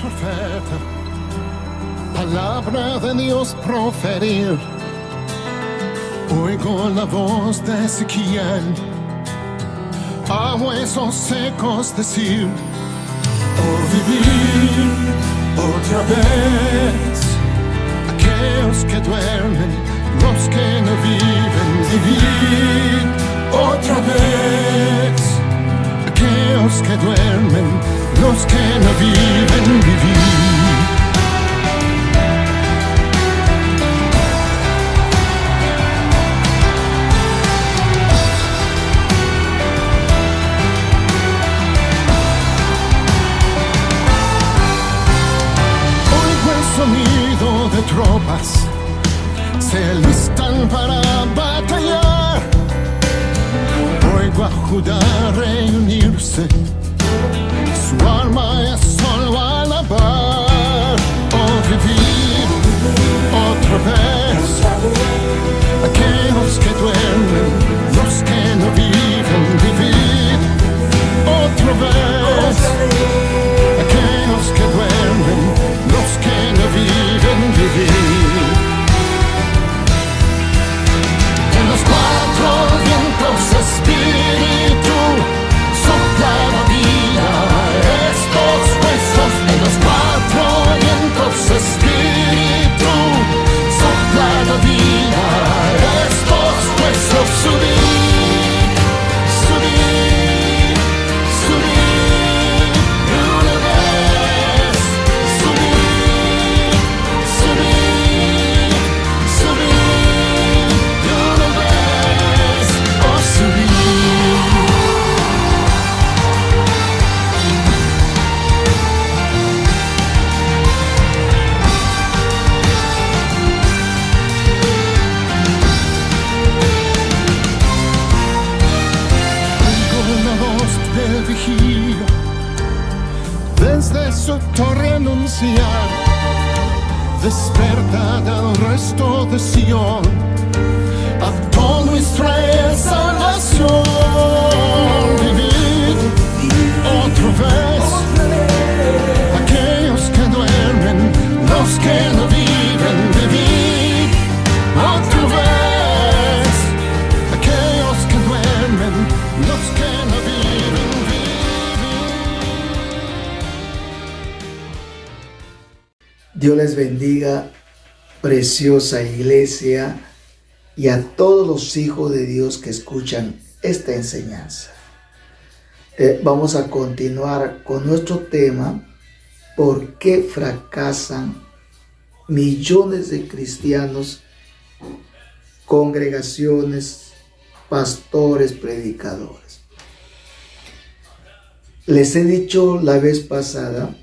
profeta, palabra de Dios proferir. Oigo la voz de Ezequiel, a huesos secos decir: oh, vivir otra vez. Aquellos que duermen, los que no viven, vivir otra vez. Aquellos que duermen, los que no viven, vivir. Sonido de tropas se alistan para batallar. Oigo a Judá reunirse, su alma es solo alabar. Oh, vivir otra vez. Aquellos que duermen, los que no viven, vivir otra vez. Aquellos que duermen, los que no viven, vivir. En los cuatro vientos, Espíritu, sopla la vida a estos huesos. En los cuatro vientos, Espíritu, sopla la vida a estos huesos. Subir, subir, subir, una vez. Subir, subir, subir, una vez. Oh, subir. Oigo una voz de vigilia desde su torre anunciar: despertad al resto de Sion, a todo Israel salvación. Vivid otra vez. Aquellos que duermen, los que no viven, vivid otra vez. Aquellos que duermen, los que no viven, Dios les bendiga, preciosa iglesia, y a todos los hijos de Dios que escuchan esta enseñanza. Vamos a continuar con nuestro tema: ¿por qué fracasan millones de cristianos, congregaciones, pastores, predicadores? Les he dicho la vez pasada,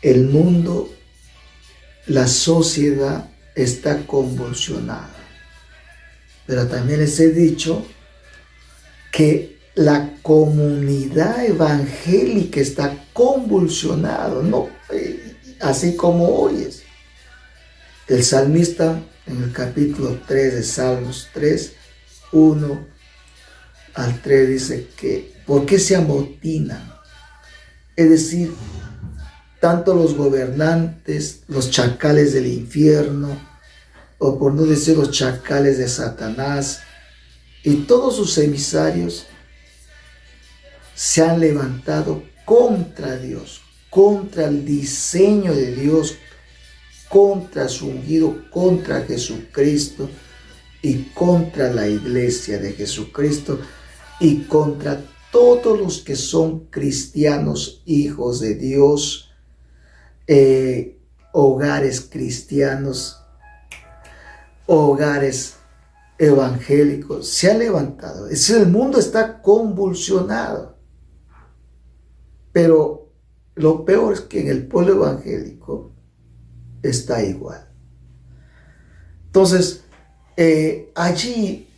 el mundo, la sociedad está convulsionada. Pero también les he dicho que la comunidad evangélica está convulsionada, ¿no? Así como oyes. El salmista en el capítulo 3 de Salmos 3, 1 al 3 dice que ¿por qué se amotinan? Es decir, tanto los gobernantes, los chacales del infierno, o por no decir los chacales de Satanás, y todos sus emisarios se han levantado contra Dios, contra el diseño de Dios, contra su ungido, contra Jesucristo y contra la iglesia de Jesucristo y contra todos los que son cristianos, hijos de Dios, hogares cristianos, hogares evangélicos. Se ha levantado. El mundo está convulsionado. Pero lo peor es que en el pueblo evangélico está igual. Entonces, allí,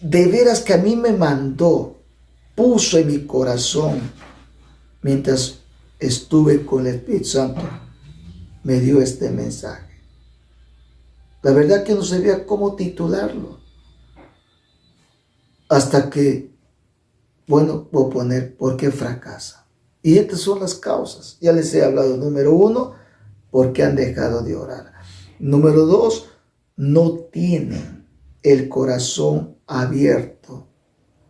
de veras que a mí me mandó, puso en mi corazón, mientras estuve con el Espíritu Santo, me dio este mensaje. La verdad que no sabía cómo titularlo. Hasta que, bueno, voy a poner ¿por qué fracasa? Y estas son las causas. Ya les he hablado. Número 1, porque han dejado de orar. Número 2, no tienen el corazón abierto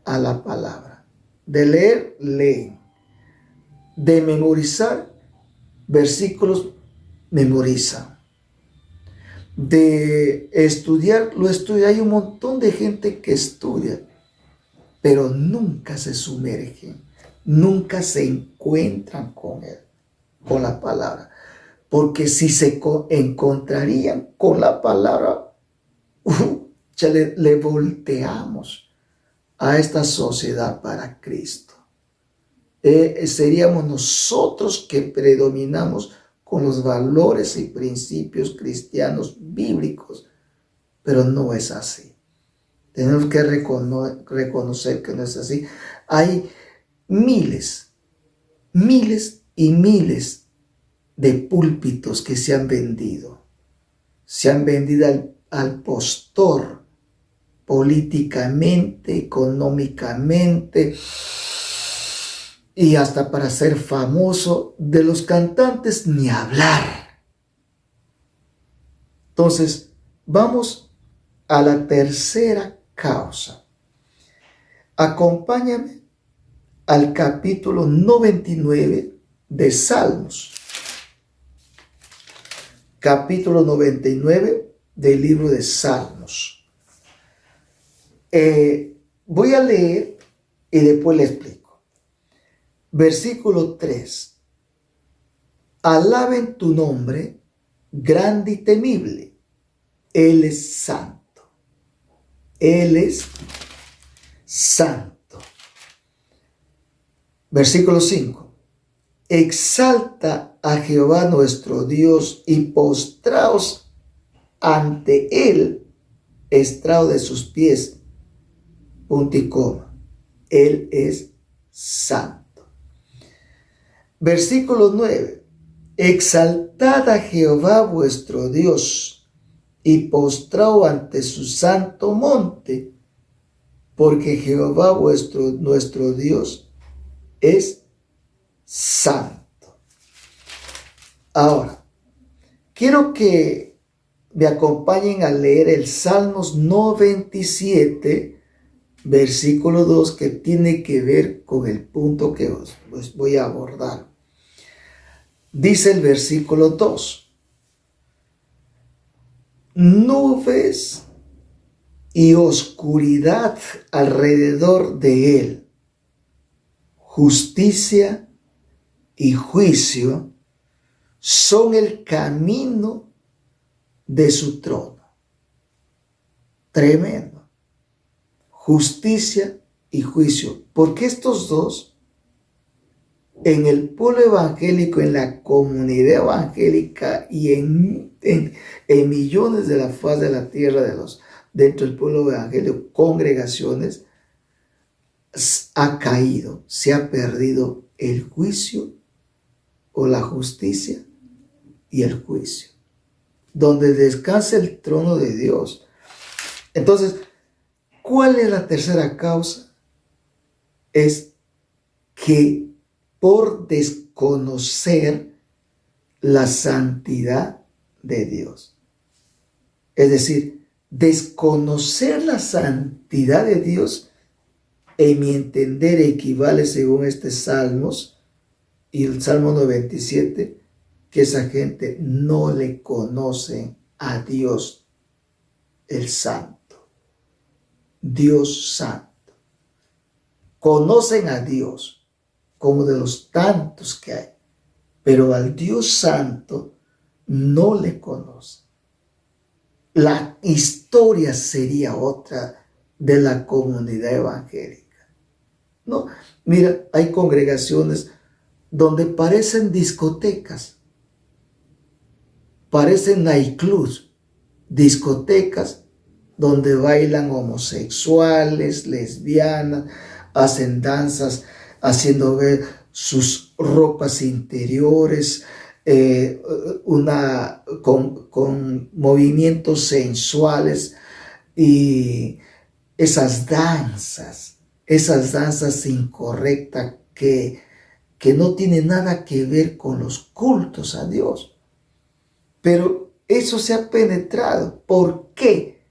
a la palabra. De leer, leen. De memorizar, versículos memorizan. De estudiar, lo estudia. Hay un montón de gente que estudia, pero nunca se sumergen, nunca se encuentran con él, con la palabra. Porque si se encontrarían con la palabra, ya le volteamos a esta sociedad para Cristo. Seríamos nosotros que predominamos con los valores y principios cristianos bíblicos, pero no es así. Tenemos que reconocer que no es así. Hay miles y miles de púlpitos que se han vendido. Se han vendido al postor, políticamente, económicamente, y hasta para ser famoso. De los cantantes ni hablar. Entonces, vamos a la tercera causa. Acompáñame al capítulo 99 de Salmos. Capítulo 99 del libro de Salmos. Voy a leer y después le explico. Versículo 3. Alaben tu nombre, grande y temible. Él es santo. Él es santo. Versículo 5. Exalta a Jehová nuestro Dios y postraos ante él, estrado de sus pies, punto y coma. Él es santo. Versículo 9. Exaltad a Jehová vuestro Dios y postraos ante su santo monte, porque Jehová nuestro Dios es santo. Ahora, quiero que me acompañen a leer el Salmos 97, versículo 2, que tiene que ver con el punto que os voy a abordar. Dice el versículo 2. Nubes y oscuridad alrededor de él. Justicia y juicio son el camino de su trono. Tremendo. Justicia y juicio. Porque estos dos, en el pueblo evangélico, en la comunidad evangélica y en millones de la faz de la tierra dentro del pueblo evangélico, congregaciones, ha caído, se ha perdido el juicio o la justicia y el juicio, donde descansa el trono de Dios. Entonces, ¿cuál es la tercera causa? Es que por desconocer la santidad de Dios. Es decir, desconocer la santidad de Dios, en mi entender, equivale, según este Salmos y el Salmo 97, que esa gente no le conoce a Dios, el Santo. Dios Santo. Conocen a Dios como de los tantos que hay, pero al Dios Santo no le conocen. La historia sería otra de la comunidad evangélica. No, mira, hay congregaciones donde parecen discotecas, parecen nightclubs, discotecas donde bailan homosexuales, lesbianas, hacen danzas, haciendo ver sus ropas interiores, con movimientos sensuales, y esas danzas incorrectas que que no tiene nada que ver con los cultos a Dios. Pero eso se ha penetrado. ¿Por qué?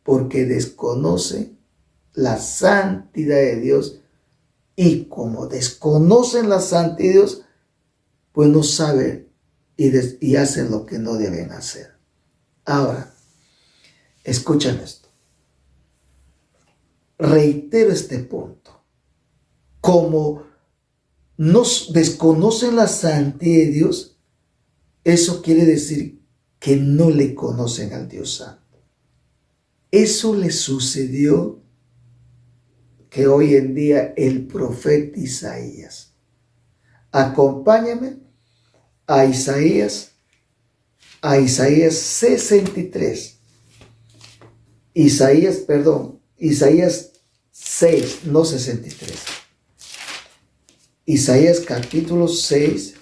Porque desconoce la santidad de Dios. Y como desconocen la santidad de Dios, pues no saben y hacen lo que no deben hacer. Ahora, escuchen esto. Reitero este punto. Como nos desconocen la santidad de Dios, eso quiere decir que no le conocen al Dios Santo. Eso le sucedió que hoy en día el profeta Isaías. Acompáñame a Isaías 63. Isaías 6, no 63. Isaías capítulo 6,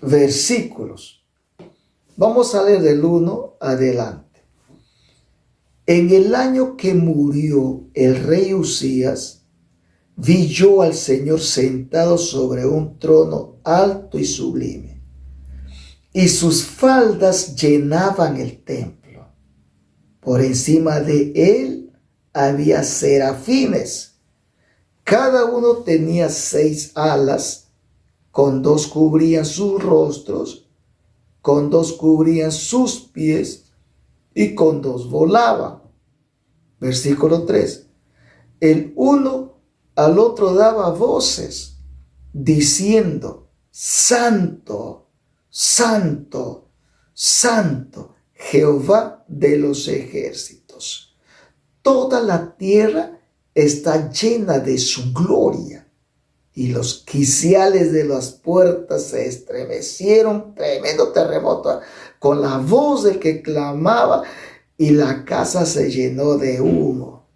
versículos. Vamos a leer del 1 adelante. En el año que murió el rey Usías, vi yo al Señor sentado sobre un trono alto y sublime, y sus faldas llenaban el templo. Por encima de él había serafines. Cada uno tenía 6 alas, con 2 cubrían sus rostros, con 2 cubrían sus pies, y con 2 volaban. Versículo 3. El uno al otro daba voces, diciendo: Santo, Santo, Santo, Jehová de los ejércitos. Toda la tierra está llena de su gloria. Y los quiciales de las puertas se estremecieron, tremendo terremoto, con la voz del que clamaba, y la casa se llenó de humo.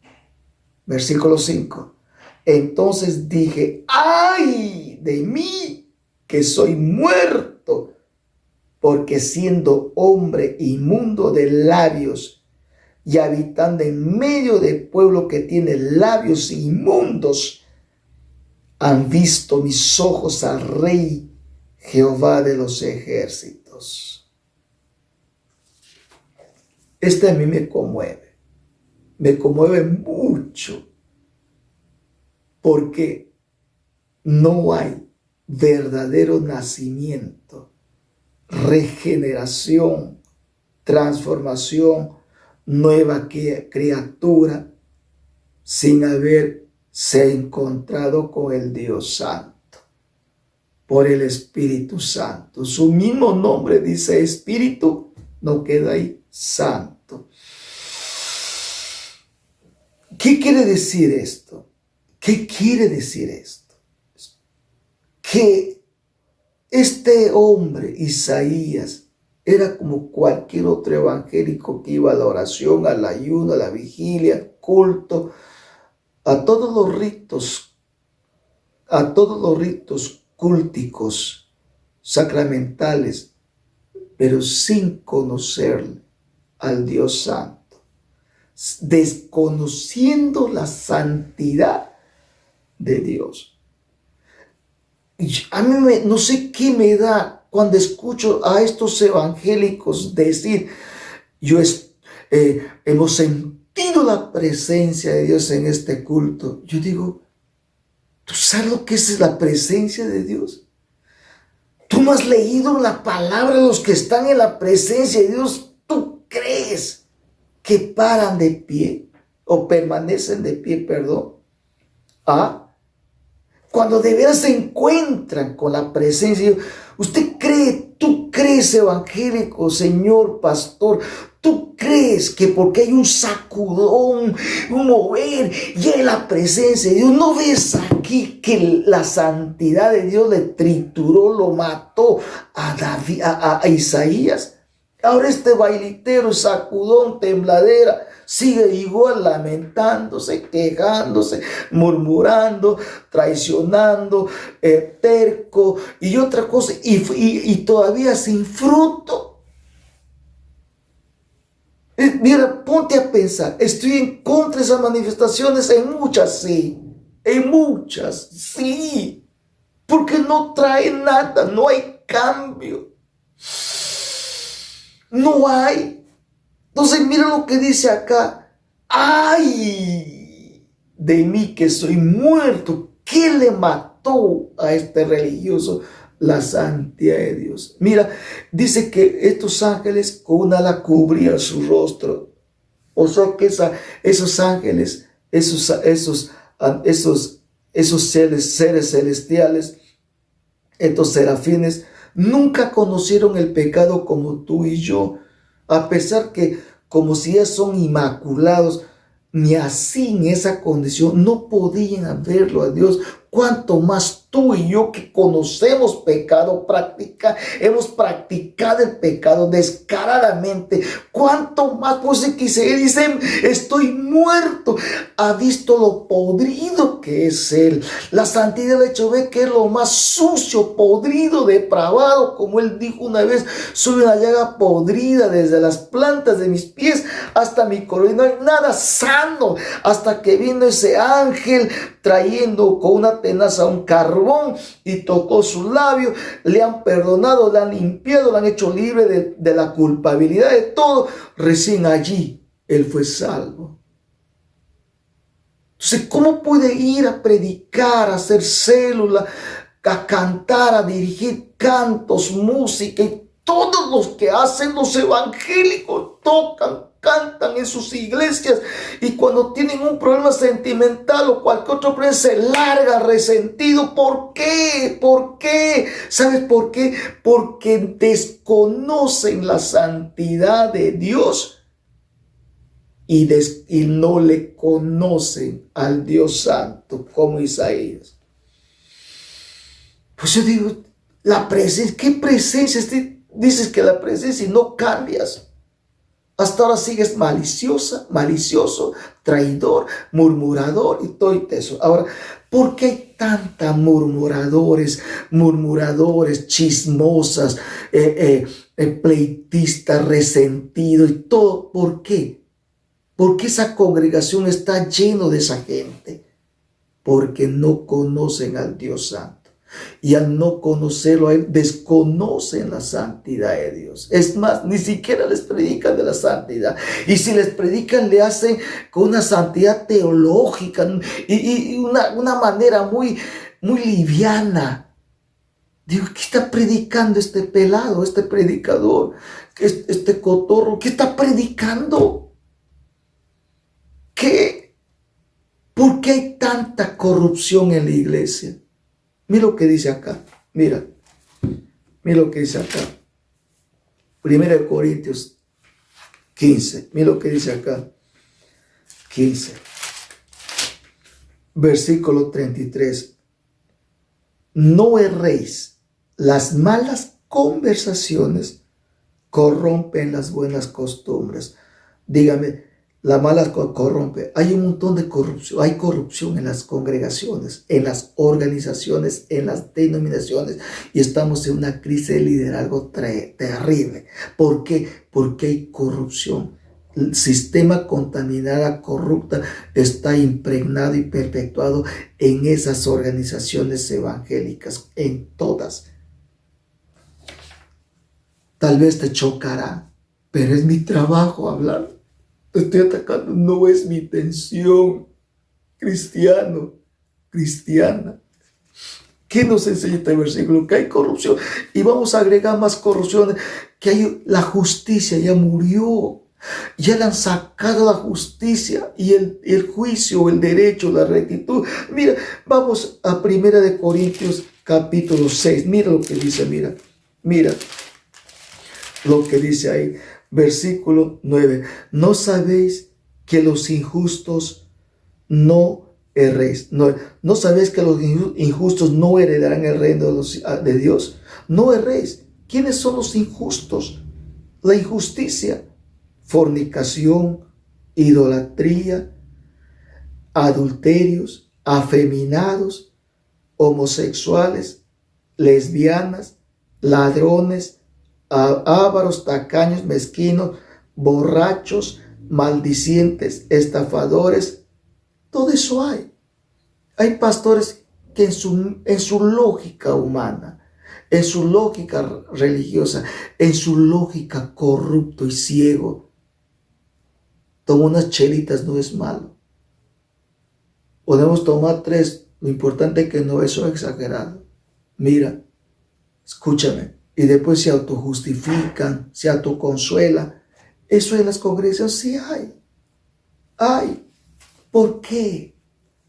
Versículo 5. Entonces dije: ¡ay de mí, que soy muerto! Porque siendo hombre inmundo de labios y habitando en medio de pueblo que tiene labios inmundos, han visto mis ojos al Rey, Jehová de los ejércitos. Este a mí me conmueve mucho, porque no hay verdadero nacimiento, regeneración, transformación, nueva criatura, sin haberse encontrado con el Dios Santo, por el Espíritu Santo. Su mismo nombre dice Espíritu, no queda ahí, Santo. ¿Qué quiere decir esto? ¿Qué quiere decir esto? Que este hombre, Isaías, era como cualquier otro evangélico que iba a la oración, al ayuno, a la vigilia, culto, a todos los ritos cúlticos, sacramentales, pero sin conocerle al Dios Santo, desconociendo la santidad de Dios. Y a mí no sé qué me da cuando escucho a estos evangélicos decir: hemos sentido la presencia de Dios en este culto. Yo digo: ¿tú sabes lo que es la presencia de Dios? ¿Tú no has leído la palabra de los que están en la presencia de Dios? ¿Tú crees que paran de pie o permanecen de pie, cuando de veras se encuentran con la presencia de Dios? ¿Tú crees, evangélico, señor pastor? ¿Tú crees que porque hay un sacudón, un mover, y en la presencia de Dios, no ves aquí que la santidad de Dios le trituró, lo mató a Isaías? Ahora este bailitero, sacudón, tembladera, sigue igual lamentándose, quejándose, murmurando, traicionando, terco y otra cosa, y todavía sin fruto. Mira, ponte a pensar, estoy en contra de esas manifestaciones, en muchas sí, porque no trae nada, no hay cambio. No hay. Entonces mira lo que dice acá. ¡Ay de mí que soy muerto! ¿Qué le mató a este religioso? La santidad de Dios. Mira, dice que estos ángeles con una ala cubrían su rostro. O sea que esos ángeles, esos seres celestiales, estos serafines, nunca conocieron el pecado como tú y yo, a pesar que como si ellos son inmaculados, ni así en esa condición no podían verlo a Dios. Cuanto más tú y yo que conocemos pecado, hemos practicado el pecado descaradamente. Cuanto más, pues que se dicen, estoy muerto. Ha visto lo podrido que es él. La santidad le ha hecho ver que es lo más sucio, podrido, depravado. Como él dijo una vez, soy una llaga podrida desde las plantas de mis pies hasta mi corazón. No hay nada sano hasta que vino ese ángel trayendo con una tenaza un carbón y tocó sus labios, le han perdonado, le han limpiado, le han hecho libre de la culpabilidad de todo. Recién allí él fue salvo. Entonces, ¿cómo puede ir a predicar, a hacer célula, a cantar, a dirigir cantos, música y todos los que hacen los evangélicos tocan, cantan en sus iglesias y cuando tienen un problema sentimental o cualquier otro problema se larga resentido? ¿Por qué? ¿Por qué? ¿Sabes por qué? Porque desconocen la santidad de Dios y no le conocen al Dios Santo como Isaías. Pues yo digo, la presencia, ¿qué presencia? Dices que la presencia y no cambias. Hasta ahora sigues malicioso, traidor, murmurador y todo eso. Ahora, ¿por qué hay tanta murmuradores, chismosas, pleitistas, resentidos y todo? ¿Por qué? Porque esa congregación está lleno de esa gente. Porque no conocen al Dios Santo. Y al no conocerlo a él, desconocen la santidad de Dios. Es más, ni siquiera les predican de la santidad. Y si les predican, le hacen con una santidad teológica y una manera muy liviana. Digo, ¿qué está predicando este pelado, este predicador, este cotorro? ¿Qué está predicando? ¿Qué? ¿Por qué hay tanta corrupción en la iglesia? Mira lo que dice acá. Mira lo que dice acá. 1 Corintios 15. Mira lo que dice acá. 15. Versículo 33. No erréis. Las malas conversaciones corrompen las buenas costumbres. Dígame, la mala corrompe. Hay un montón de corrupción. Hay corrupción en las congregaciones, en las organizaciones, en las denominaciones. Y estamos en una crisis de liderazgo terrible. ¿Por qué? Porque hay corrupción. El sistema contaminada, corrupta, está impregnado y perpetuado en esas organizaciones evangélicas, en todas. Tal vez te chocará, pero es mi trabajo hablar. Te estoy atacando, no es mi intención. Cristiano, cristiana. ¿Qué nos enseña este versículo? Que hay corrupción. Y vamos a agregar más corrupción. Que hay la justicia ya murió. Ya le han sacado la justicia y el juicio, el derecho, la rectitud. Mira, vamos a 1 Corintios capítulo 6. Mira lo que dice, mira lo que dice ahí. Versículo 9. ¿No sabéis que los injustos no erréis? ¿No sabéis que los injustos no heredarán el reino de Dios? No erréis. ¿Quiénes son los injustos? La injusticia. Fornicación, idolatría, adulterios, afeminados, homosexuales, lesbianas, ladrones, ávaros, tacaños, mezquinos, borrachos, maldicientes, estafadores. Todo eso hay. Hay pastores que en su lógica humana, en su lógica religiosa, en su lógica corrupto y ciego, tomar unas chelitas no es malo. Podemos tomar 3, lo importante es que no es exagerado. Mira, escúchame, y después se autojustifican, se autoconsuelan. Eso en las congregaciones sí hay. ¿Por qué?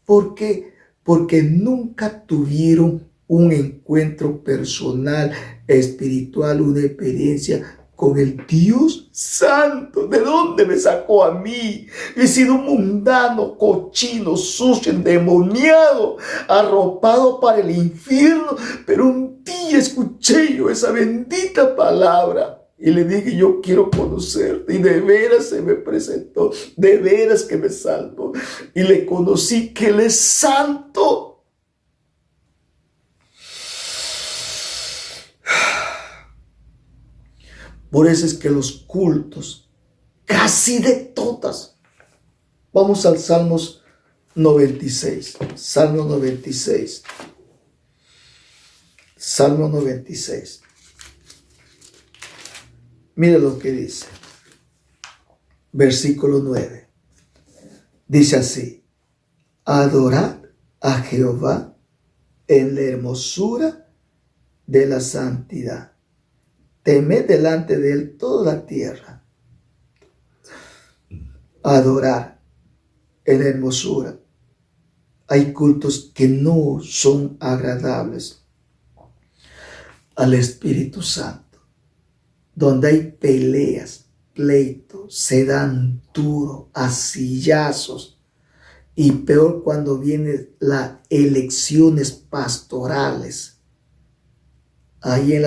¿Por qué? Porque nunca tuvieron un encuentro personal, espiritual, una experiencia con el Dios Santo. ¿De dónde me sacó a mí? He sido un mundano, cochino, sucio, endemoniado, arropado para el infierno. Pero un día escuché yo esa bendita palabra y le dije, yo quiero conocerte. Y de veras se me presentó, de veras que me salvó. Y le conocí que Él es santo. Por eso es que los cultos, casi de todas, vamos al Salmos 96, Salmo 96, Salmo 96. Mira lo que dice, versículo 9, dice así: adorad a Jehová en la hermosura de la santidad. Temed delante de Él toda la tierra. Adorar en la hermosura. Hay cultos que no son agradables al Espíritu Santo, donde hay peleas, pleitos, se dan duro, a sillazos, y peor cuando vienen las elecciones pastorales. Ahí en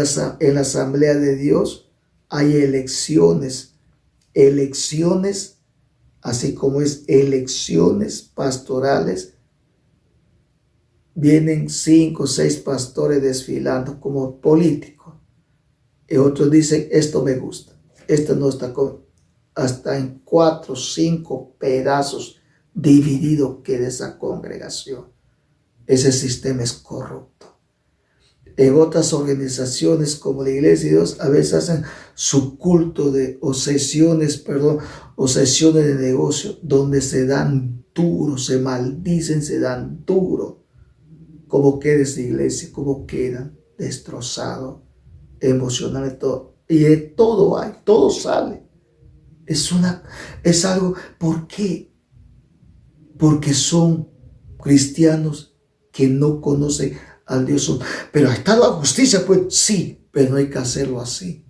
la Asamblea de Dios hay elecciones, así como es elecciones pastorales. Vienen 5 o 6 pastores desfilando como políticos. Y otros dicen, esto me gusta, esto no está con... Hasta en 4 o 5 pedazos dividido queda esa congregación. Ese sistema es corrupto. En otras organizaciones como la Iglesia de Dios, a veces hacen su culto de obsesiones de negocio, donde se dan duro, se maldicen, se dan duro. Como queda esa iglesia, como quedan destrozados emocionalmente, todo. Y de todo hay, todo sale. Es algo, ¿por qué? Porque son cristianos que no conocen al Dios. Pero ha estado la justicia, pues sí, pero no hay que hacerlo así.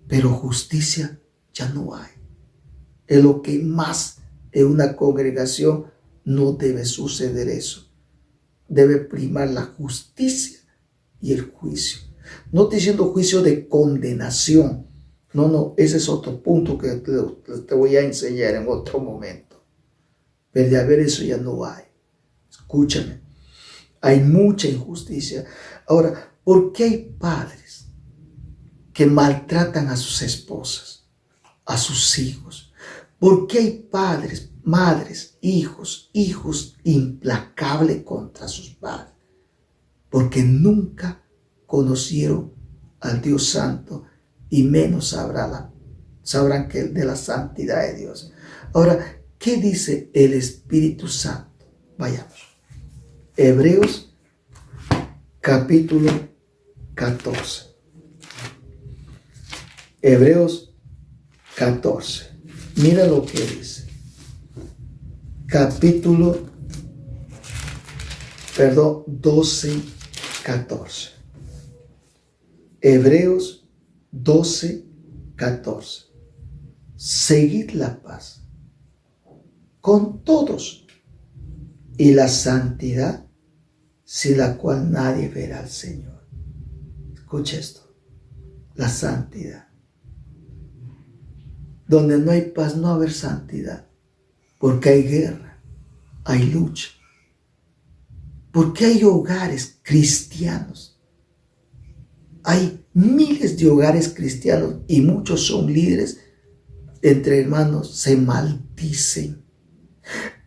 Pero justicia ya no hay. Es lo que más en una congregación no debe suceder eso. Debe primar la justicia y el juicio. No estoy diciendo juicio de condenación. No, ese es otro punto que te voy a enseñar en otro momento. Pero de haber eso ya no hay. Escúchame. Hay mucha injusticia. Ahora, ¿por qué hay padres que maltratan a sus esposas, a sus hijos? ¿Por qué hay padres, madres, hijos implacables contra sus padres? Porque nunca conocieron al Dios Santo y menos sabrán que de la santidad de Dios. Ahora, ¿qué dice el Espíritu Santo? Vayamos. Hebreos capítulo 14. Hebreos 14. Mira lo que dice. Capítulo 12, 14. Hebreos 12, 14. Seguid la paz con todos y la santidad, sin la cual nadie verá al Señor. Escucha esto, la santidad. Donde no hay paz, no va a haber santidad, porque hay guerra, hay lucha. Porque hay hogares cristianos. Hay miles de hogares cristianos y muchos son líderes. Entre hermanos se maldicen.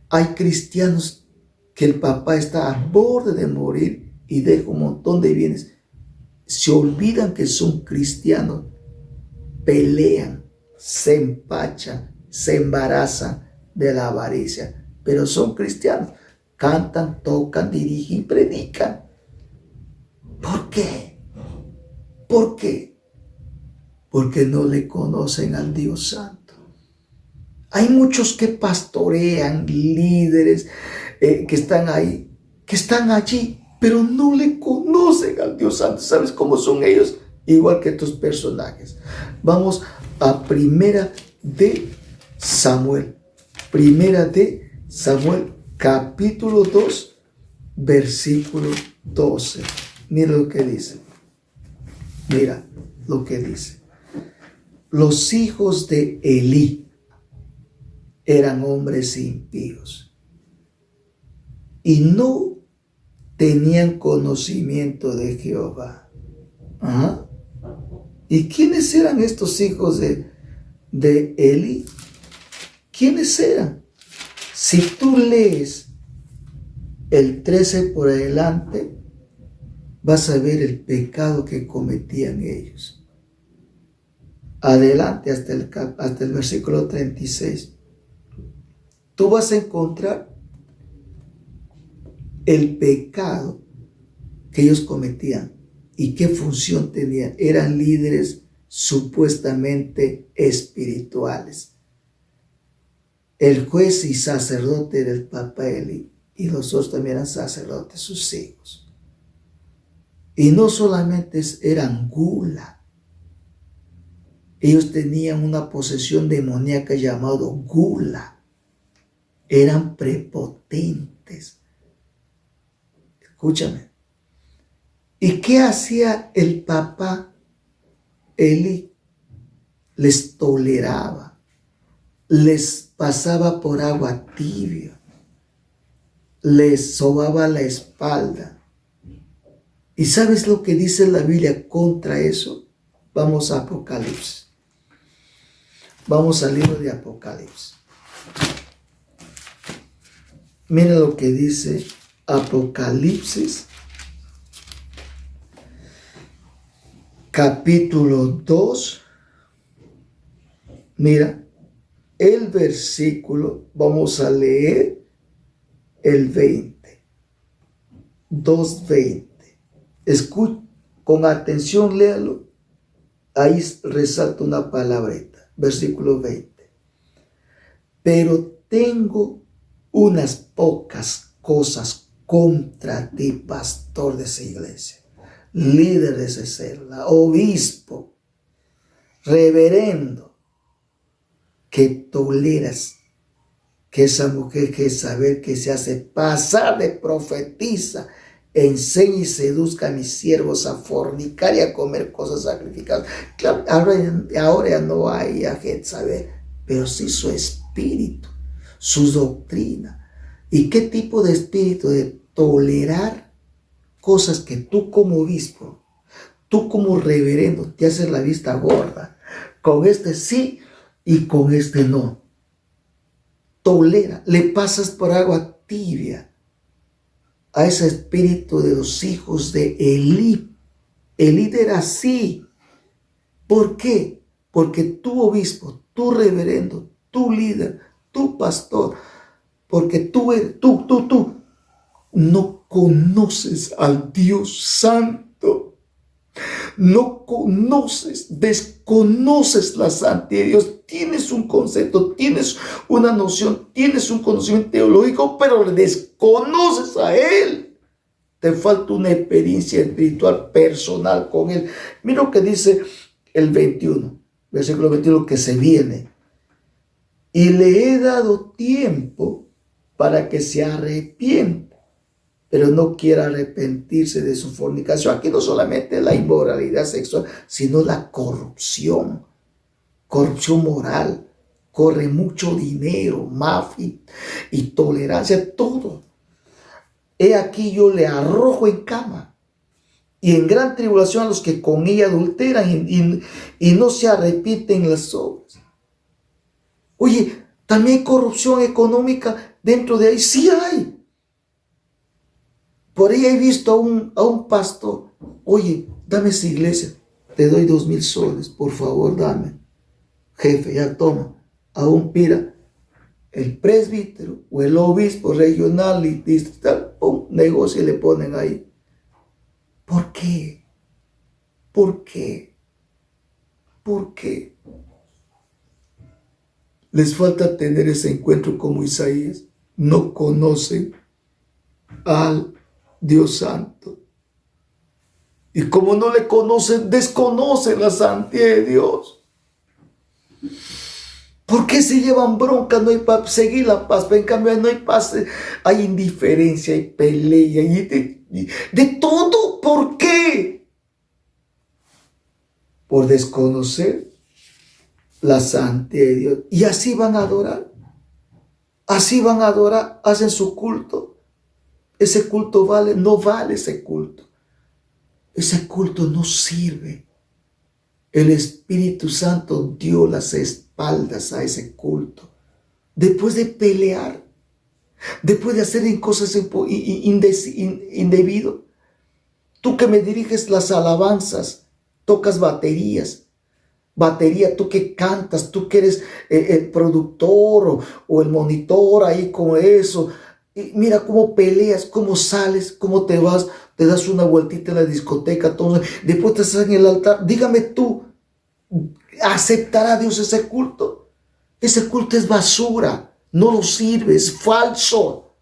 Hay cristianos que el papá está al borde de morir y deja un montón de bienes, se olvidan que son cristianos, pelean, se empachan, se embarazan de la avaricia, pero son cristianos, cantan, tocan, dirigen y predican. ¿Por qué? ¿Por qué? Porque no le conocen al Dios Santo. Hay muchos que pastorean, líderes que están ahí, que están allí, pero no le conocen al Dios Santo. ¿Sabes cómo son ellos? Igual que estos personajes. Vamos a Primera de Samuel. Primera de Samuel, capítulo 2, versículo 12. Mira lo que dice. Mira lo que dice. Los hijos de Elí eran hombres impíos y no tenían conocimiento de Jehová. ¿Ah? ¿Y quiénes eran estos hijos de Elí? ¿Quiénes eran? Si tú lees el 13 por adelante, vas a ver el pecado que cometían ellos. Adelante hasta el versículo 36. Tú vas a encontrar el pecado que ellos cometían y qué función tenían. Eran líderes supuestamente espirituales. El juez y sacerdote del papá Eli, y los otros también eran sacerdotes, sus hijos. Y no solamente eran gula. Ellos tenían una posesión demoníaca llamado gula. Eran prepotentes. Escúchame. ¿Y qué hacía el papá Eli? Les toleraba. Les pasaba por agua tibia. Les sobaba la espalda. ¿Y sabes lo que dice la Biblia contra eso? Vamos a Apocalipsis. Vamos al libro de Apocalipsis. Mira lo que dice Apocalipsis, capítulo 2. Mira, el versículo, vamos a leer el 20. 2:20. Escucha, con atención, léalo. Ahí resalta una palabrita. Versículo 20. Pero tengo unas pocas cosas contra ti, pastor de esa iglesia, líder de esa célula, obispo, reverendo, que toleras que esa mujer Jezabel, que se hace pasar de profetisa, enseñe y seduzca a mis siervos a fornicar y a comer cosas sacrificadas. Claro, ahora ya no hay a Jezabel, pero sí su espíritu, su doctrina. ¿Y qué tipo de espíritu? De tolerar cosas que tú como obispo, tú como reverendo, te haces la vista gorda. Con este sí y con este no. Tolera, le pasas por agua tibia a ese espíritu de los hijos de Elí. Elí era así. ¿Por qué? Porque tu obispo, tu reverendo, tu líder, tu pastor, porque tú no conoces al Dios Santo. No conoces, desconoces la santidad de Dios. Tienes un concepto, tienes una noción, tienes un conocimiento teológico, pero le desconoces a Él. Te falta una experiencia espiritual personal con Él. Mira lo que dice el 21, versículo 21, que se viene. Y le he dado tiempo para que se arrepienta, pero no quiere arrepentirse de su fornicación. Aquí no solamente la inmoralidad sexual, sino la corrupción moral. Corre mucho dinero, mafia y tolerancia, todo. He aquí yo le arrojo en cama y en gran tribulación a los que con ella adulteran y no se arrepienten las obras. Oye, también hay corrupción económica dentro de ahí. Sí hay. Por ahí he visto a un pastor, oye, dame esa iglesia, te doy 2,000 soles, por favor, dame. Jefe, ya toma. Aún mira, el presbítero o el obispo regional y distrital, pum, negocio y le ponen ahí. ¿Por qué? ¿Por qué? ¿Por qué? Les falta tener ese encuentro como Isaías. No conocen al Dios Santo. Y como no le conocen, desconocen la santidad de Dios. ¿Por qué se llevan bronca? No hay para seguir la paz, pero en cambio no hay paz, hay indiferencia, hay pelea, de todo. ¿Por qué? Por desconocer la santidad de Dios. Y así van a adorar. Así van a adorar, hacen su culto. Ese culto vale, no vale ese culto. Ese culto no sirve. El Espíritu Santo dio las espaldas a ese culto. Después de pelear, después de hacer cosas indebidas. Tú que me diriges las alabanzas, tocas batería, tú que cantas, tú que eres el productor o el monitor ahí con eso. Y mira cómo peleas, cómo sales, cómo te vas, te das una vueltita en la discoteca, todo, después te estás en el altar. Dígame tú, ¿aceptará Dios ese culto? Ese culto es basura, no lo sirve, es falso.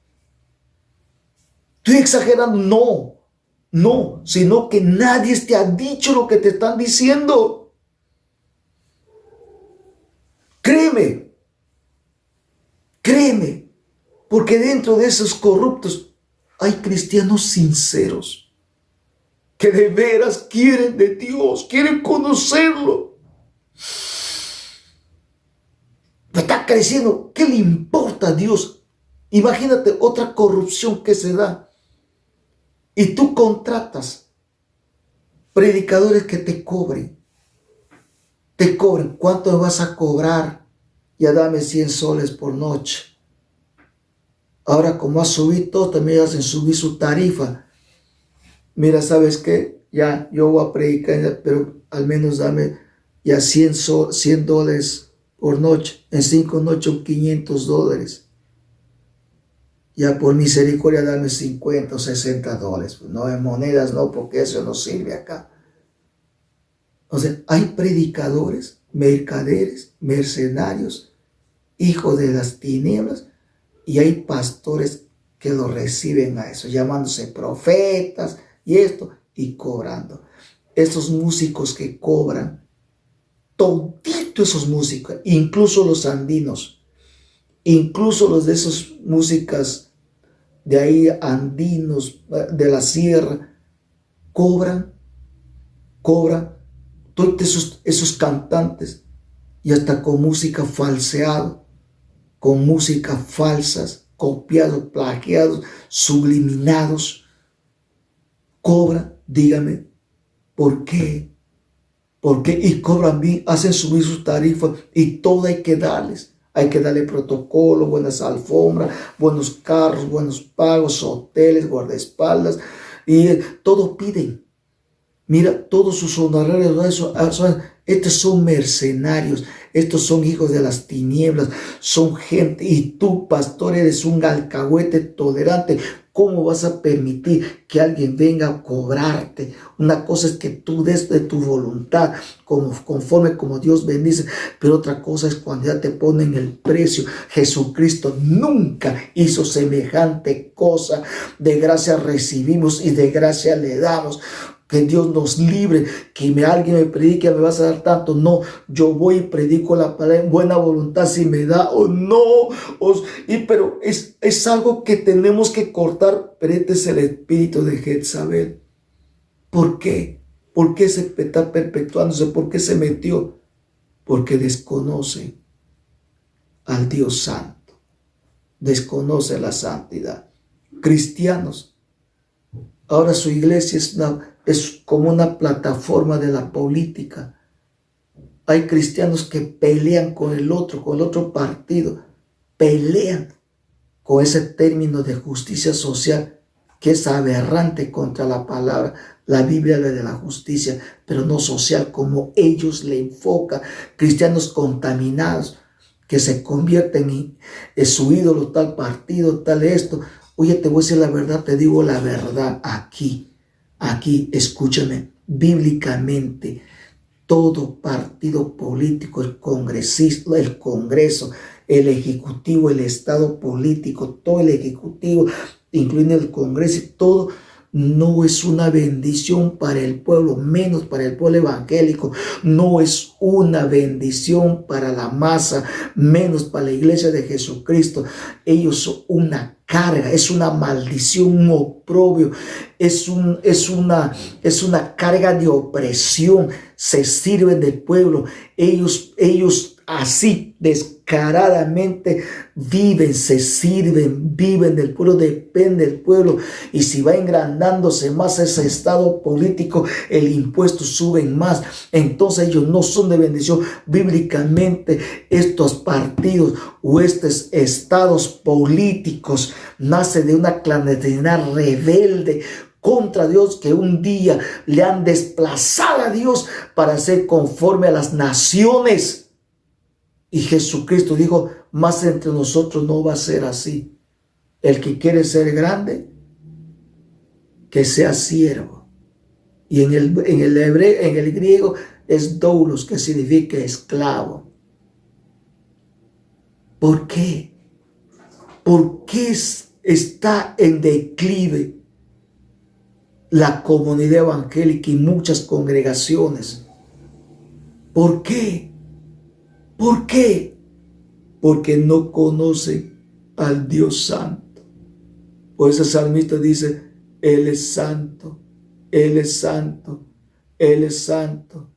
Estoy exagerando, no, sino que nadie te ha dicho lo que te están diciendo. Créeme, porque dentro de esos corruptos hay cristianos sinceros que de veras quieren de Dios, quieren conocerlo. Está creciendo, ¿qué le importa a Dios? Imagínate otra corrupción que se da. Y tú contratas predicadores que te cobren. ¿Cuánto me vas a cobrar? Ya dame 100 soles por noche. Ahora como ha subido todo, también hacen subir su tarifa. Mira, ¿sabes qué? Ya, yo voy a predicar, pero al menos dame ya 100 dólares por noche. En 5 noches, $500. Ya por misericordia dame 50 o 60 dólares. No en monedas, no, porque eso no sirve acá. O sea, hay predicadores, mercaderes, mercenarios, hijos de las tinieblas, y hay pastores que lo reciben a eso, llamándose profetas y esto, y cobrando. Esos músicos que cobran, todito esos músicos, incluso los andinos, incluso los de esas músicas de ahí andinos, de la sierra, cobran todos esos cantantes, y hasta con música falseada, con música falsas, copiados, plagiados, subliminados, cobran. Dígame, ¿por qué? ¿Por qué? Y cobran bien, hacen subir sus tarifas, y todo hay que darles. Hay que darle protocolo, buenas alfombras, buenos carros, buenos pagos, hoteles, guardaespaldas, y todo piden. Mira, todos sus honorarios, estos son mercenarios, estos son hijos de las tinieblas, son gente, y tú, pastor, eres un alcahuete tolerante. ¿Cómo vas a permitir que alguien venga a cobrarte? Una cosa es que tú des de tu voluntad, conforme como Dios bendice, pero otra cosa es cuando ya te ponen el precio. Jesucristo nunca hizo semejante cosa. De gracia recibimos y de gracia le damos. Que Dios nos libre, que alguien me predique, me vas a dar tanto. No, yo voy y predico la palabra en buena voluntad, si me da o no. Pero es algo que tenemos que cortar. Pero este es el espíritu de Jezabel. ¿Por qué? ¿Por qué se está perpetuándose? ¿Por qué se metió? Porque desconoce al Dios Santo. Desconoce la santidad. Cristianos. Ahora su iglesia es como una plataforma de la política. Hay cristianos que pelean con el otro partido. Pelean con ese término de justicia social. que es aberrante contra la palabra. La Biblia habla de la justicia, pero no social como ellos le enfocan. Cristianos contaminados que se convierten en su ídolo, tal partido, tal esto. Oye, te voy a decir la verdad, te digo la verdad aquí, escúchame, bíblicamente, todo partido político, el congresista, el Congreso, el Ejecutivo, el Estado político, todo el Ejecutivo, incluyendo el Congreso, todo no es una bendición para el pueblo, menos para el pueblo evangélico. No es una bendición para la masa, menos para la iglesia de Jesucristo. Ellos son una carga, es una maldición, un oprobio, es una carga de opresión. Se sirven del pueblo. Ellos así descaradamente viven, se sirven, viven del pueblo, depende del pueblo. Y si va engrandándose más ese estado político, el impuesto suben más. Entonces ellos no son de bendición. Bíblicamente estos partidos o estos estados políticos nacen de una clandestinidad rebelde contra Dios, que un día le han desplazado a Dios para ser conforme a las naciones. Y Jesucristo dijo, más entre nosotros no va a ser así. El que quiere ser grande, que sea siervo. Y en el griego es doulos, que significa esclavo. ¿Por qué? ¿Por qué está en declive la comunidad evangélica y muchas congregaciones? ¿Por qué? ¿Por qué? Porque no conocen al Dios Santo. Por eso el salmista dice, Él es santo, Él es santo, Él es santo,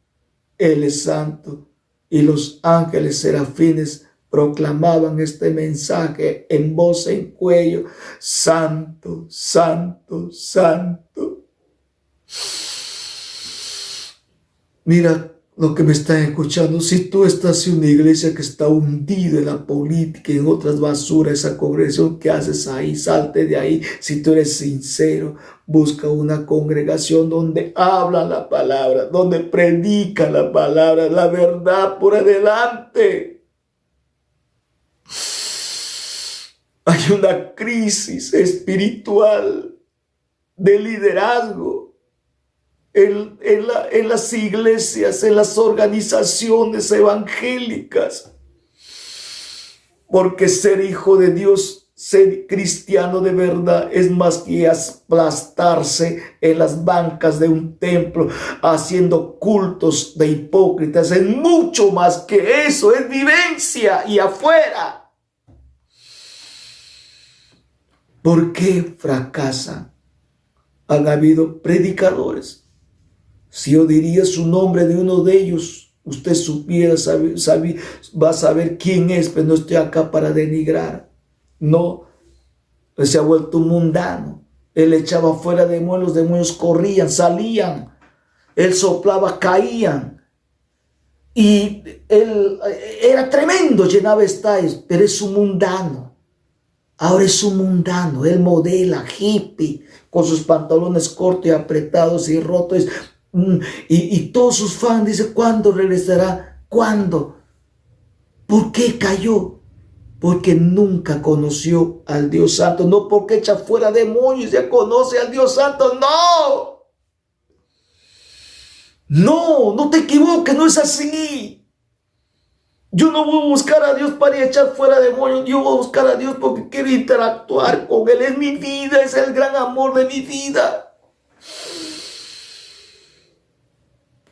Él es santo. Y los ángeles serafines proclamaban este mensaje en voz en cuello, santo, santo, santo. Mira lo que me están escuchando, si tú estás en una iglesia que está hundida en la política y en otras basuras, esa congregación que haces ahí, salte de ahí. Si tú eres sincero, busca una congregación donde habla la palabra, donde predica la palabra, la verdad por adelante. Hay una crisis espiritual de liderazgo en las iglesias, en las organizaciones evangélicas. Porque ser hijo de Dios, ser cristiano de verdad, es más que aplastarse en las bancas de un templo haciendo cultos de hipócritas. Es mucho más que eso, es vivencia y afuera. ¿Por qué fracasan? Han habido predicadores. Si yo diría su nombre de uno de ellos, usted supiera, va a saber quién es, pero no estoy acá para denigrar. No, él se ha vuelto mundano. Él echaba fuera demonios, los demonios corrían, salían. Él soplaba, caían. Y él era tremendo, llenaba estadios, pero es un mundano. Ahora es un mundano. Él modela, hippie, con sus pantalones cortos y apretados y rotos. Y todos sus fans dicen, ¿cuándo regresará? ¿Cuándo? ¿Por qué cayó? Porque nunca conoció al Dios Santo. No porque echa fuera demonios, ya conoce al Dios Santo. ¡No! No, no te equivoques, no es así. Yo no voy a buscar a Dios para echar fuera demonios. Yo voy a buscar a Dios porque quiero interactuar con Él. Es mi vida, es el gran amor de mi vida.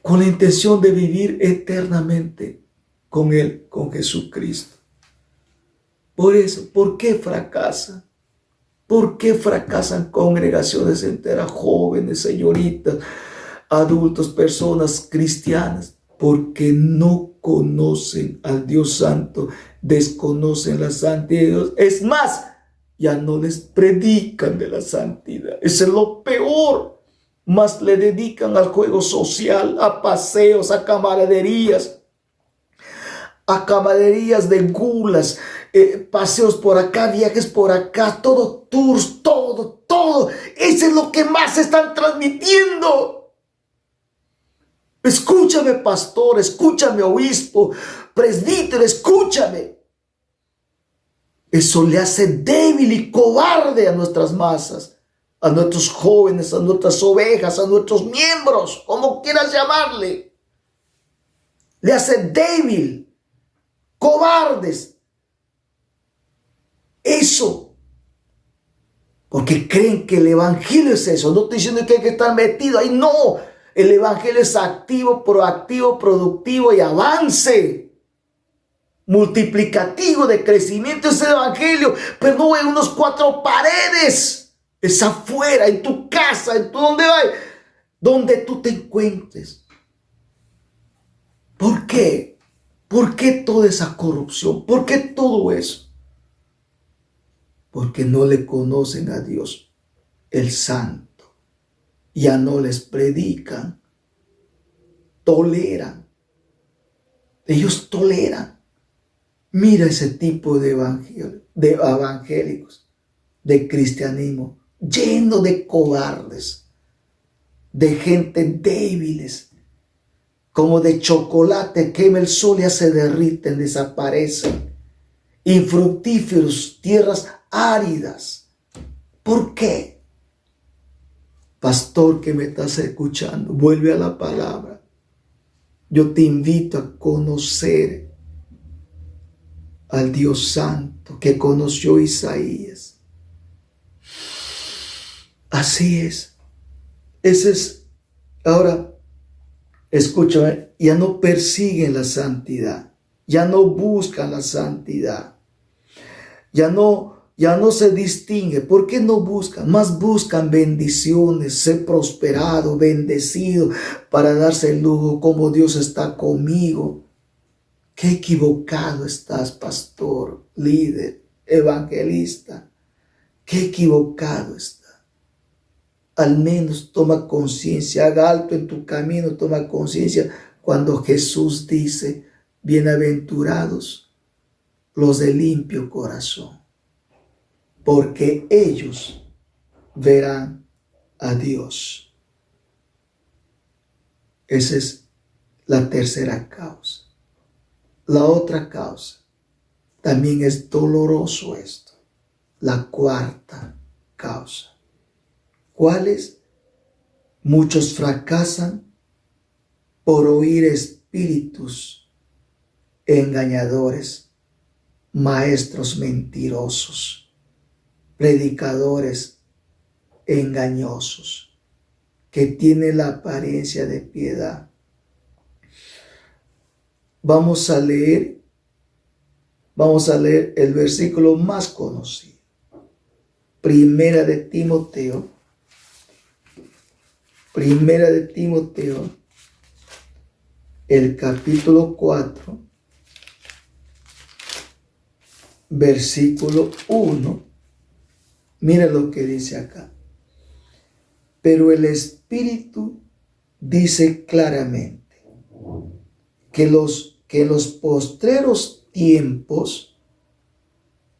Con la intención de vivir eternamente con Él, con Jesucristo. Por eso, ¿por qué fracasan? ¿Por qué fracasan congregaciones enteras, jóvenes, señoritas, adultos, personas cristianas? Porque no conocen al Dios Santo, desconocen la santidad de Dios. Es más, ya no les predican de la santidad. Eso es lo peor. Más le dedican al juego social, a paseos, a camaraderías, a caballerías de gulas, paseos por acá, viajes por acá, todo tours, todo. Eso es lo que más están transmitiendo. Escúchame, pastor, escúchame, obispo, presbítero, escúchame. Eso le hace débil y cobarde a nuestras masas, a nuestros jóvenes, a nuestras ovejas, a nuestros miembros, como quieras llamarle. Le hace débil, cobardes. Eso. Porque creen que el evangelio es eso. No estoy diciendo que hay que estar metido ahí. No. El evangelio es activo, proactivo, productivo y avance. Multiplicativo de crecimiento es el evangelio. Pero no en unos 4 paredes. Es afuera, en tu casa, en tu donde tú te encuentres. ¿Por qué? ¿Por qué toda esa corrupción? ¿Por qué todo eso? Porque no le conocen a Dios, el Santo. Ya no les predican, toleran. Ellos toleran. Mira ese tipo de evangélicos, de cristianismo, lleno de cobardes, de gente débiles, como de chocolate, quema el sol y ya se derriten, desaparecen. Infructíferos, tierras áridas. ¿Por qué? Pastor que me estás escuchando, vuelve a la palabra. Yo te invito a conocer al Dios Santo que conoció Isaías. Así es. Ese es. Ahora, escúchame, ya no persiguen la santidad, ya no buscan la santidad, ya no se distingue. ¿Por qué no buscan? Más buscan bendiciones, ser prosperado, bendecido, para darse el lujo como Dios está conmigo. Qué equivocado estás, pastor, líder, evangelista. Qué equivocado está. Al menos toma conciencia, haga alto en tu camino, toma conciencia cuando Jesús dice, bienaventurados los de limpio corazón, porque ellos verán a Dios. Esa es la tercera causa. La otra causa, también es doloroso esto. La cuarta causa. ¿Cuál es? Muchos fracasan por oír espíritus engañadores, maestros mentirosos, predicadores engañosos, que tienen la apariencia de piedad. Vamos a leer el versículo más conocido. Primera de Timoteo, el capítulo 4, versículo 1. Mira lo que dice acá. Pero el Espíritu dice claramente que en los postreros tiempos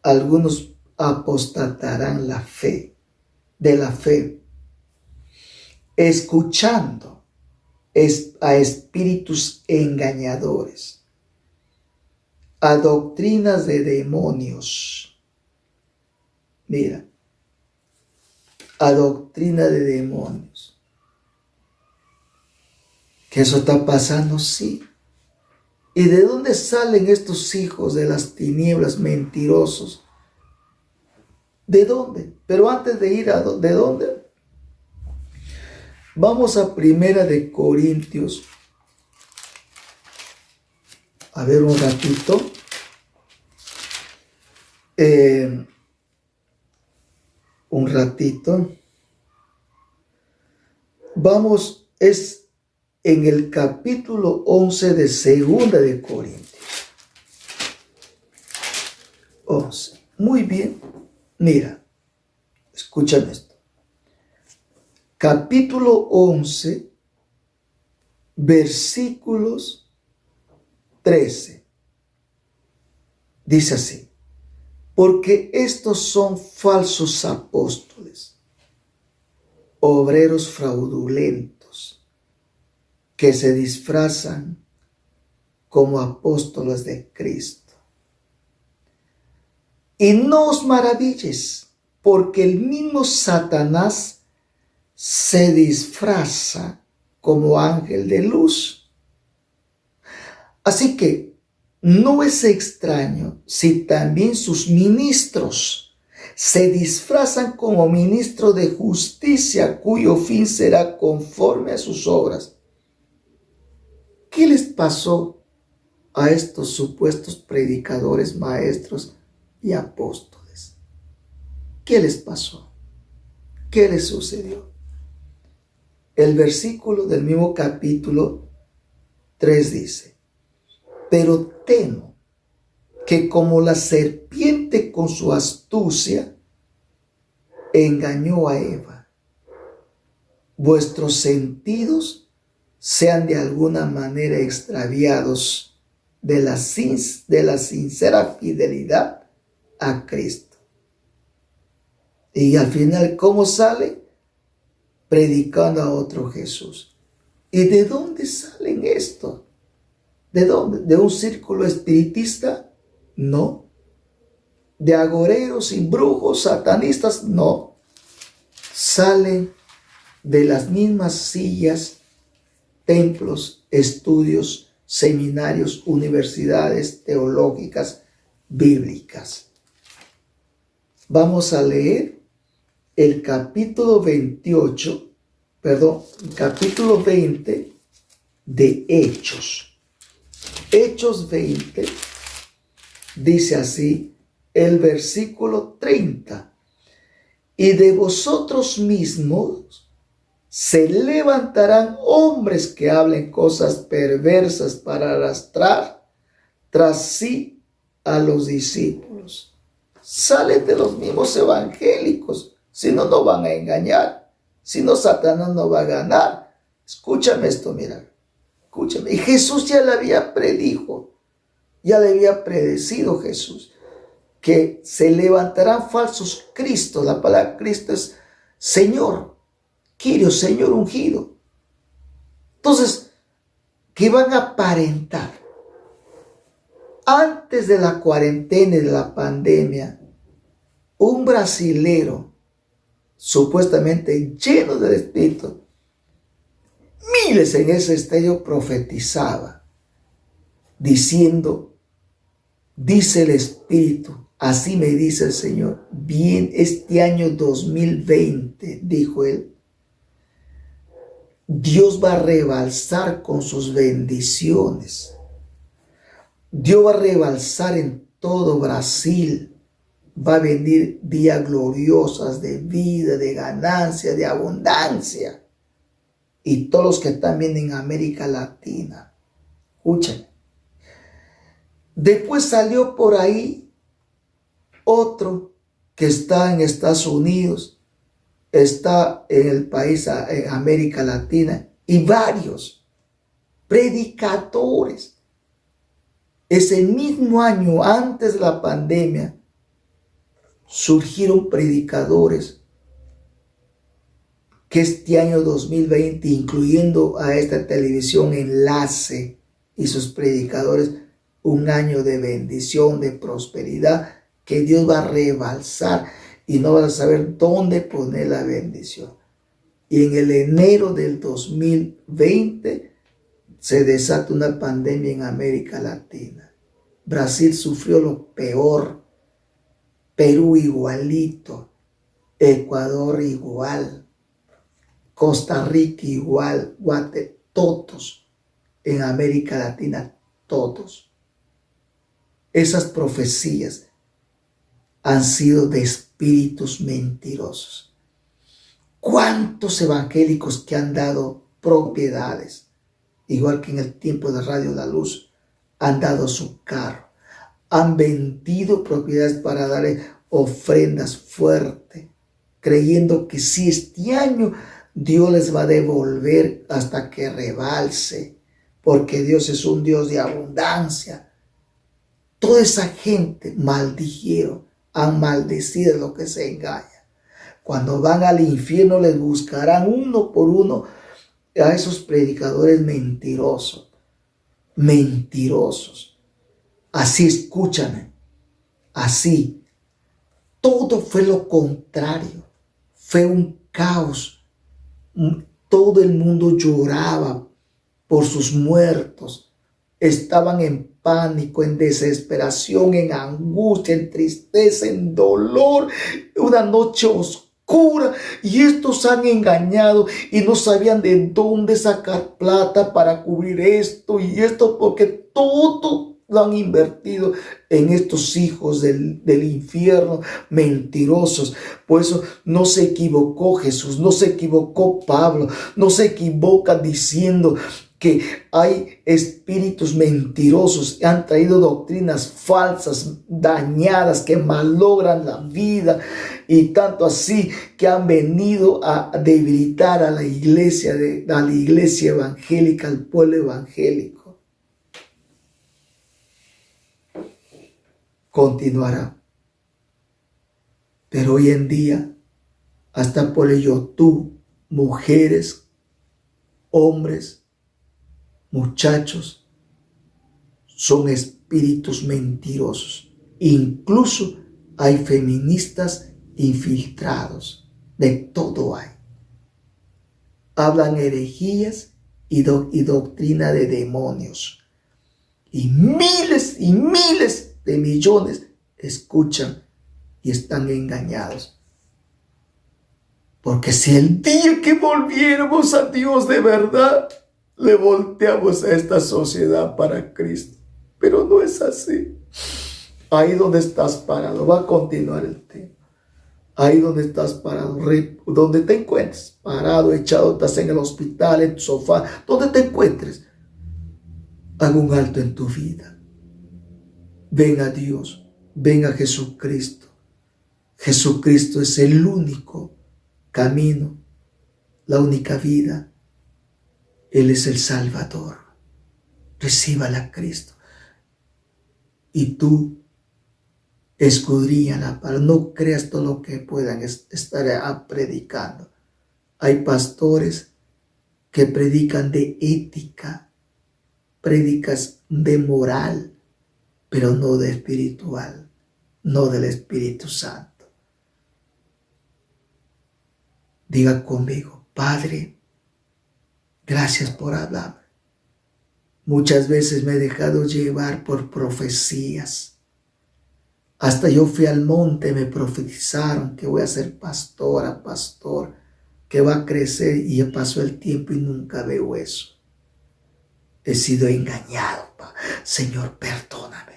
algunos apostatarán de la fe, escuchando a espíritus engañadores, a doctrinas de demonios. Mira, a doctrina de demonios. ¿Que eso está pasando? Sí. ¿Y de dónde salen estos hijos de las tinieblas mentirosos? ¿De dónde? Pero antes de ir ¿de dónde? Vamos a Primera de Corintios. A ver un ratito. Vamos, es en el capítulo 11 de Segunda de Corintios. 11. Muy bien. Mira, escúchame esto. Capítulo 11, versículos 13. Dice así: porque estos son falsos apóstoles, obreros fraudulentos, que se disfrazan como apóstoles de Cristo. Y no os maravilles, porque el mismo Satanás se disfraza como ángel de luz. Así que no es extraño si también sus ministros se disfrazan como ministros de justicia, cuyo fin será conforme a sus obras. ¿Qué les pasó a estos supuestos predicadores, maestros y apóstoles? ¿Qué les pasó? ¿Qué les sucedió? El versículo del mismo capítulo 3 dice: pero temo que como la serpiente con su astucia engañó a Eva, vuestros sentidos sean de alguna manera extraviados de la sincera fidelidad a Cristo. Y al final, ¿cómo sale? Predicando a otro Jesús. ¿Y de dónde salen esto? ¿De dónde? ¿De un círculo espiritista? No. ¿De agoreros y brujos satanistas? No. Salen de las mismas sillas, templos, estudios, seminarios, universidades teológicas, bíblicas. Vamos a leer el capítulo 20 de Hechos. Hechos 20 dice así el versículo 30: y de vosotros mismos se levantarán hombres que hablen cosas perversas para arrastrar tras sí a los discípulos. Salen de los mismos evangélicos, si no, no van a engañar, si no, Satanás no va a ganar. Escúchame esto, mira. Escúchame. Y Jesús ya le había ya le había predecido Jesús que se levantarán falsos Cristos. La palabra Cristo es Señor, Kyrios, Señor ungido. Entonces, ¿qué van a aparentar? Antes de la cuarentena y de la pandemia, un brasilero supuestamente lleno del Espíritu, miles en ese estadio, profetizaba diciendo: dice el Espíritu, así me dice el Señor, bien este año 2020, dijo él, Dios va a rebalsar con sus bendiciones. Dios va a rebalsar en todo Brasil. Va a venir días gloriosas de vida, de ganancia, de abundancia. Y todos los que están viendo en América Latina, escuchen. Después salió por ahí otro que está en Estados Unidos, está en el país, en América Latina, y varios predicadores. Ese mismo año, antes de la pandemia, surgieron predicadores que este año 2020, incluyendo a esta televisión Enlace y sus predicadores, un año de bendición, de prosperidad, que Dios va a rebalsar y no vas a saber dónde poner la bendición. Y en el enero del 2020 se desata una pandemia en América Latina. Brasil sufrió lo peor, Perú igualito, Ecuador igual, Costa Rica igual, Guatemala, todos en América Latina, todos. Esas profecías han sido de espíritus mentirosos. ¿Cuántos evangélicos que han dado propiedades, igual que en el tiempo de Radio La Luz, han dado su carro, han vendido propiedades para darle ofrendas fuertes, creyendo que si este año Dios les va a devolver hasta que rebalse, porque Dios es un Dios de abundancia? toda esa gente maldijeron, han maldecido lo que se engaña. Cuando van al infierno les buscarán uno por uno a esos predicadores mentirosos. Mentirosos. Así, escúchame. Así. Todo fue lo contrario. Fue un caos. Todo el mundo lloraba por sus muertos. Estaban en pánico, en desesperación, en angustia, en tristeza, en dolor. Una noche oscura. Y estos han engañado y no sabían de dónde sacar plata para cubrir esto y esto, porque todo lo han invertido en estos hijos del infierno mentirosos. Por eso no se equivocó Jesús, no se equivocó Pablo, no se equivoca diciendo que hay espíritus mentirosos que han traído doctrinas falsas, dañadas, que malogran la vida, y tanto así que han venido a debilitar a la iglesia evangélica, al pueblo evangélico. Continuará. Pero hoy en día, hasta por ello tú, mujeres, hombres, muchachos, son espíritus mentirosos. Incluso hay feministas infiltrados. De todo hay. Hablan herejías y doctrina de demonios. Y miles de millones escuchan y están engañados. Porque si el día que volviéramos a Dios de verdad, le volteamos a esta sociedad para Cristo. Pero no es así. Ahí donde estás parado, va a continuar el tema. Ahí donde estás parado, donde te encuentres, parado, echado, estás en el hospital, en tu sofá, donde te encuentres, haga un alto en tu vida. Ven a Dios, ven a Jesucristo. Jesucristo es el único camino, la única vida. Él es el Salvador. Recíbala a Cristo. Y tú, escudriña la palabra. No creas todo lo que puedan estar predicando. Hay pastores que predican de ética, predicas de moral, pero no de espiritual, no del Espíritu Santo. Diga conmigo: Padre, gracias por hablarme. Muchas veces me he dejado llevar por profecías. Hasta yo fui al monte, me profetizaron que voy a ser pastora, pastor, que va a crecer, y ya pasó el tiempo y nunca veo eso. He sido engañado. Señor, perdóname.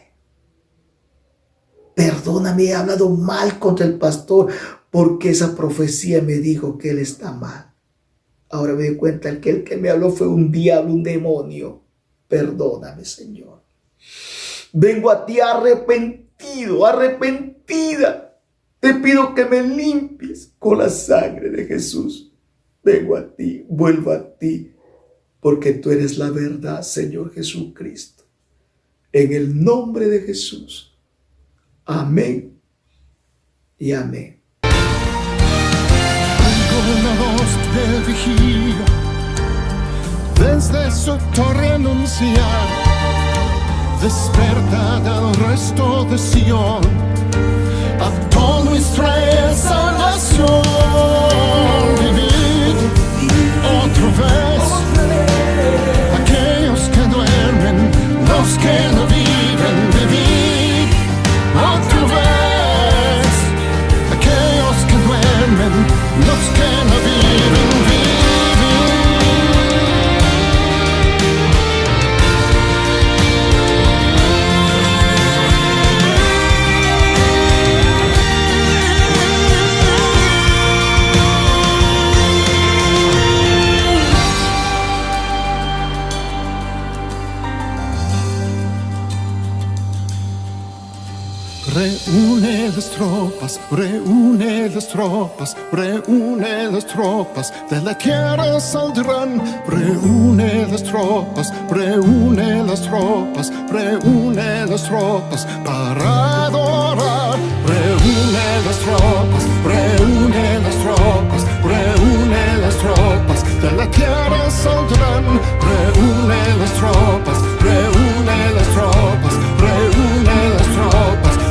Perdóname, he hablado mal contra el pastor porque esa profecía me dijo que él está mal. Ahora me doy cuenta que el que me habló fue un diablo, un demonio. Perdóname, Señor. Vengo a ti arrepentido, arrepentida. Te pido que me limpies con la sangre de Jesús. Vengo a ti, vuelvo a ti, porque tú eres la verdad, Señor Jesucristo. En el nombre de Jesús. Amén y amén. Una voz de vigilia desde su torre anunciar: desperta del resto de Sion, a todo Israel salvación. Vivid otra vez aquellos que duermen, los que no viven. Vivid otra vez aquellos que duermen, los que no viven. reúne las tropas, de la tierra saldrán. Reúne las tropas, para adorar. Reúne las tropas, de la tierra saldrán. Reúne las tropas,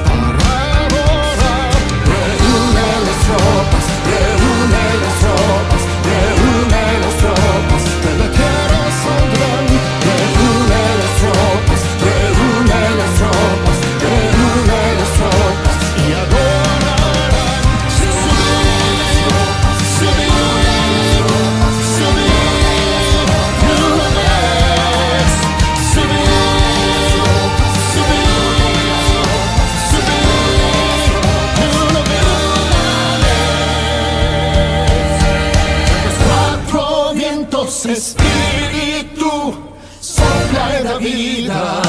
para adorar. Reúne las tropas, de la tierra saldrán. Reúne las tropas, y adorarán. Espíritu sopla en la vida.